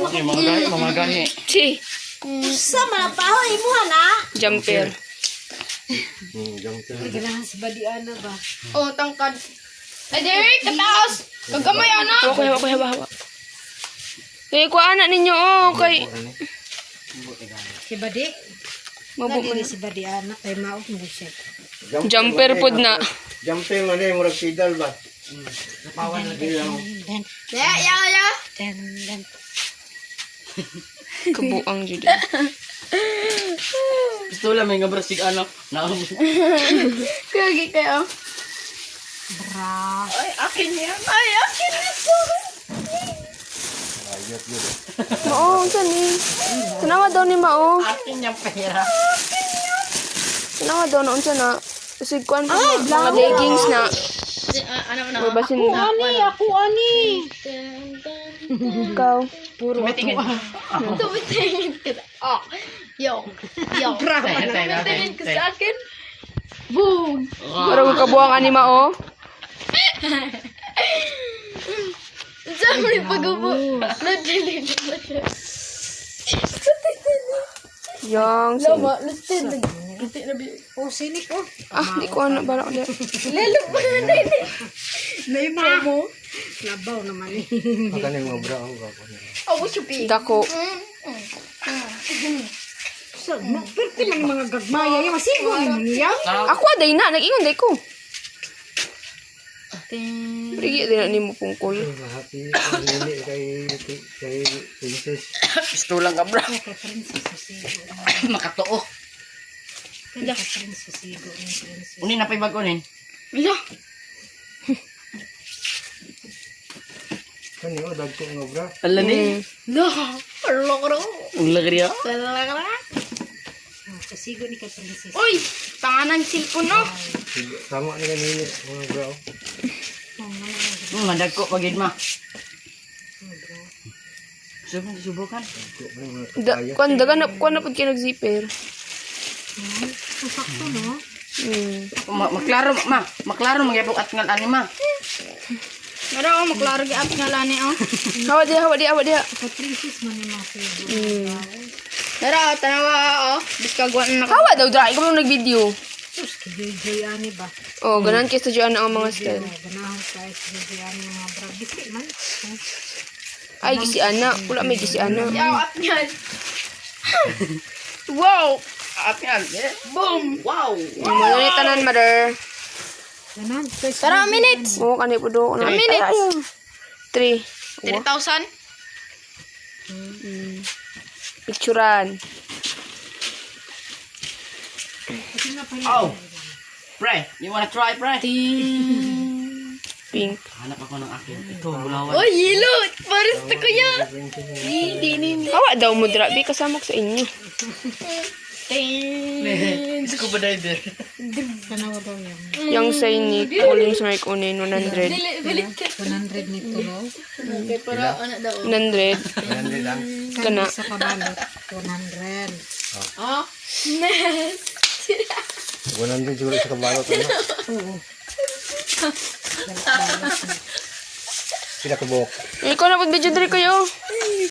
Okay, mga gahi. Si. Sa mga pahoy mo na. Jumper. Ganahan sa badiana ba? Oh, tangkad. Ay, Derek, kataas. Kagamay, anak. Hawa. Kaya ko anak ninyo, oh. Kay... Si Badi? Mabuk Lagi man. ni si Badiana. Kay maok mo siya. Jumper pod na. Jumper man eh, murag pedal ba? Pawan na dan. Ya. Dan. Kabuang jud. Gusto lang may nga brasig ano. Kaya kayo. Bra. Ay, akin yan. Ay, akin ito. Mao, sani. Tanawa daw ni Mao. Akin yung pera. Tanawa daw noon siya na. Kasi kuan pa mga leggings na. Ano na? Or basin Ako ani. ikaw. Puro Tumitingin. Tumitingin ka. Oh, yo. Bravo. Tumitingin ka sa akin. Boom. Pero kabuang ani Mao. Sabi pag-upo. Nagdilig. Yang. Lama, lustin. Oh, sinik oh. Ah, di ko anak bara ulit. Lalo pa na ini. Lima mo. Labaw naman eh. Akan yung mga bra ang gako. Oh, what's your pee? Dako. So, pwerte man yung mga gagmaya. Yung masigo naman niya. Ako aday na, nag-ingon day ko. Brigi din na nimo pungkol. Mahati ang nini kay princess. Gusto lang ka bro. Kay Princess Susigo. Makatuo. Kay Princess Susigo. Unin na pa ibagunin. Ila. Kani o dagko nga bra. Ala ni. No. Loko. Ang lagriya. Susigo ni kay Princess. Uy, panganan cellphone no. Tama ni nini mga bra. Madagko pagid ma. Subukan. Kuan dagan na pud kay nag-zipper. Sakto no? Maklaro ma. Maklaro magyapok at ngal ani ma. Mara ako maklaro at ngalani oh. Hawa dia. Kay Princess man yung mga sigo. Mara tanawa oh. Biskagwan na Hawa daw dra, ikaw nag-video. Sus, kay ani ba? Oh, ganan kay sa diyan ang mga style. Ganahan sa kay ani mga bra. Bisi man. Ay gisi ana, wala may gisi ana. Yaw at nyan. Wow. At ngal. Boom. Wow. Mo ni tanan mother. Ganan. Tara, minutes. Mo kanay pud do. 3 minutes. 3. 3,000. Picturean. Oh. Pre, you wanna try pre? Pink. Hanap ako ng akin. Ito, bulawan. Oh, yellow. Paris to ko yan. Hindi. Hawa daw mo dra, bi kasama ko sa inyo. Scuba diver. Kanawa daw yan. Yang sa ini, kuling sa may kunin 100. Bilit ka. 100 nito no? Okay, para ano daw. 100. Kana. Sa kabalot. 100. Oh. 100 siguro sa kabalot ano. Oo. Pila ka buhok. Ikaw na pud video diri kayo.